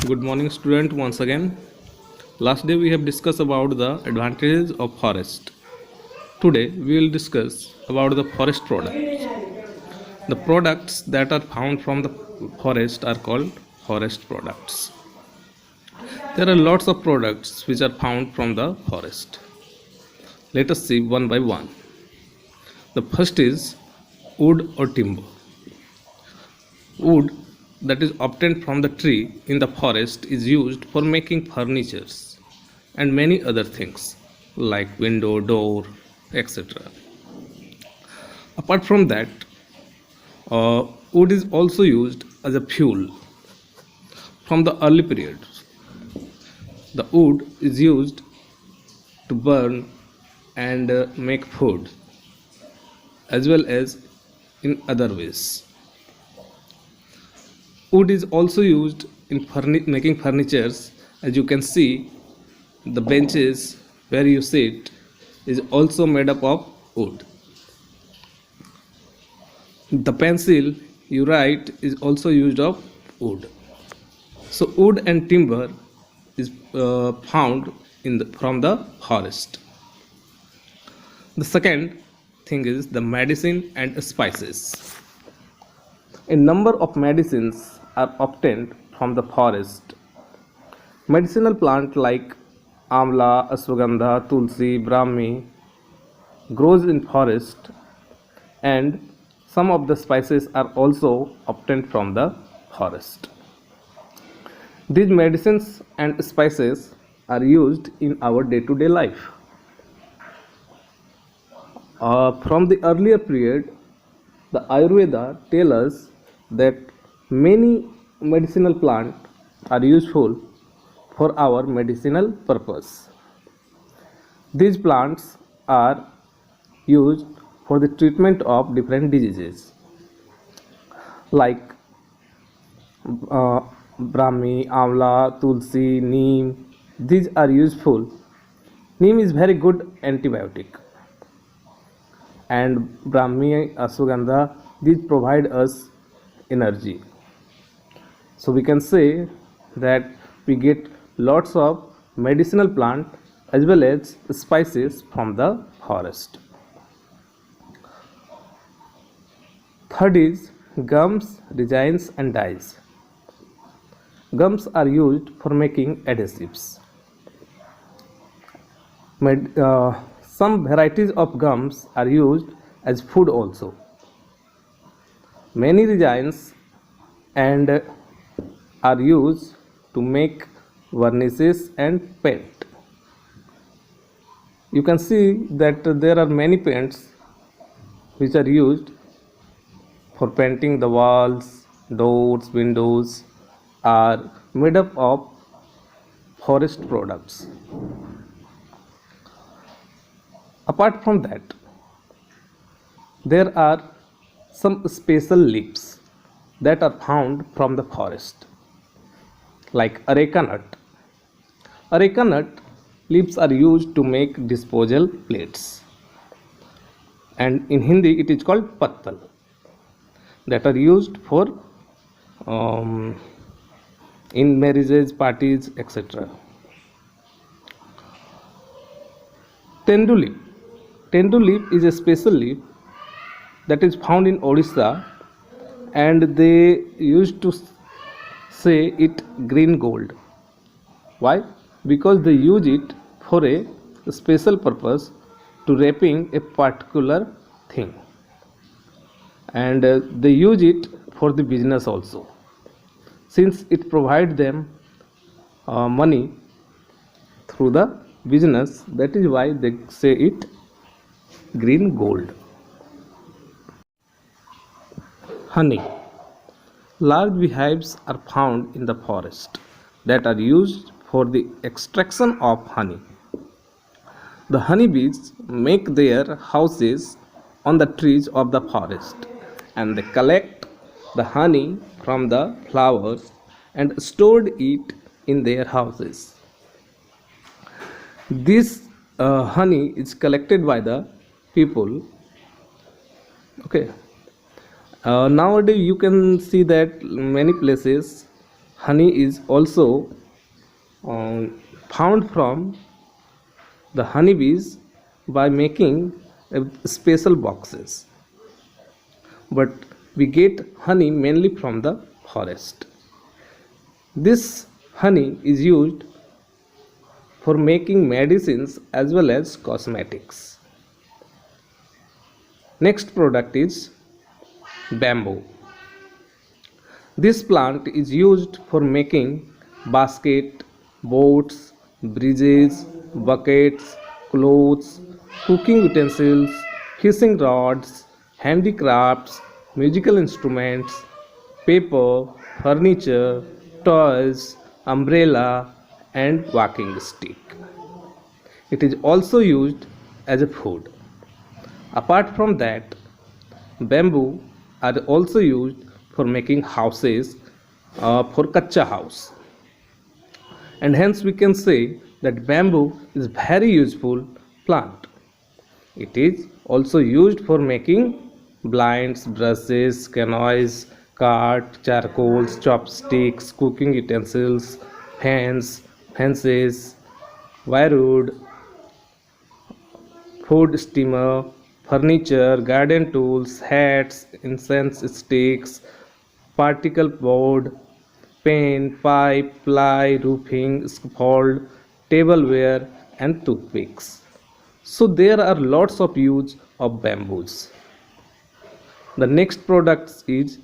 Good morning, student. Once again, last day we have discussed about the advantages of forest. Today we will discuss about the forest products. The products that are found from the forest are called forest products. There are lots of products which are found from the forest. Let us see one by one. The first is wood or timber. Wood that is obtained from the tree in the forest is used for making furnitures and many other things like window, door, etc. Apart from that, wood is also used as a fuel from the early periods. The wood is used to burn and make food as well as in other ways. Wood is also used in making furnitures. As you can see, the benches where you sit is also made up of wood. The pencil you write is also used of wood. So wood and timber is found from the forest. The second thing is the medicine and spices. A number of medicines are obtained from the forest. Medicinal plants like amla, ashwagandha, tulsi, brahmi grows in forest, and some of the spices are also obtained from the forest. These medicines and spices are used in our day-to-day life. From the earlier period, the Ayurveda tells us that many medicinal plants are useful for our medicinal purpose. These plants are used for the treatment of different diseases like Brahmi, Amla, Tulsi, Neem. These are useful. Neem is very good antibiotic, and Brahmi, Ashwagandha, these provide us energy. So we can say that we get lots of medicinal plant as well as spices from the forest. Third is gums, resins and dyes. Gums are used for making adhesives. Some varieties of gums are used as food also. Many resins and are used to make varnishes and paint. You can see that there are many paints which are used for painting the walls, doors, windows are made up of forest products. Apart from that, there are some special leaves that are found from the forest, like areca nut. Areca nut leaves are used to make disposal plates, and in Hindi it is called pattal, that are used for in marriages, parties, etc. Tendu leaf. Tendu leaf is a special leaf that is found in Odisha, and they used to say it green gold. Why? Because they use it for a special purpose to wrapping a particular thing, and they use it for the business also, since it provides them money through the business. That is why they say it green gold. Honey. Large beehives are found in the forest that are used for the extraction of honey. The honeybees make their houses on the trees of the forest, and they collect the honey from the flowers and stored it in their houses. This honey is collected by the people. Okay. Nowadays you can see that many places honey is also found from the honeybees by making special boxes, but we get honey mainly from the forest. This honey is used for making medicines as well as cosmetics. Next product is bamboo. This plant is used for making basket, boats, bridges, buckets, clothes, cooking utensils, fishing rods, handicrafts, musical instruments, paper, furniture, toys, umbrella, and walking stick. It is also used as a food. Apart from that, bamboo are also used for making houses, for kacha house, and hence we can say that bamboo is very useful plant. It is also used for making blinds, brushes, canoes, cart, charcoals, chopsticks, cooking utensils, fans, fences, firewood, food steamer, furniture, garden tools, hats, incense sticks, particle board, pen, pipe, ply, roofing, scaffold, tableware, and toothpicks. So there are lots of use of bamboos. The next products is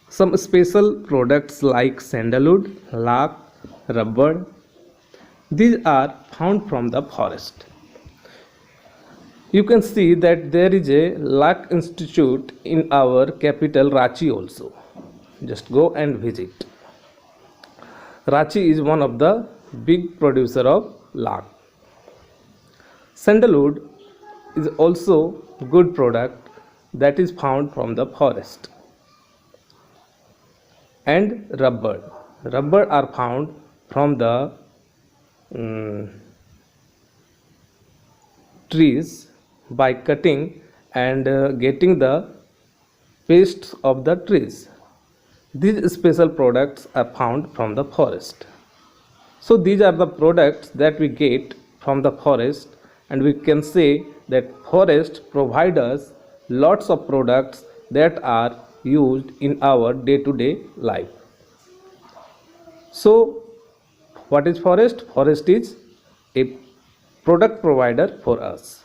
some special products like sandalwood, lac, rubber. These are found from the forest. You can see that there is a lac institute in our capital Ranchi also. Just go and visit. Ranchi is one of the big producer of lac. Sandalwood is also good product that is found from the forest. And rubber are found from the trees by cutting and getting the paste of the trees. These special products are found from the forest. So these are the products that we get from the forest, and we can say that forest provide us lots of products that are used in our day-to-day life. So what is forest? Forest is a product provider for us.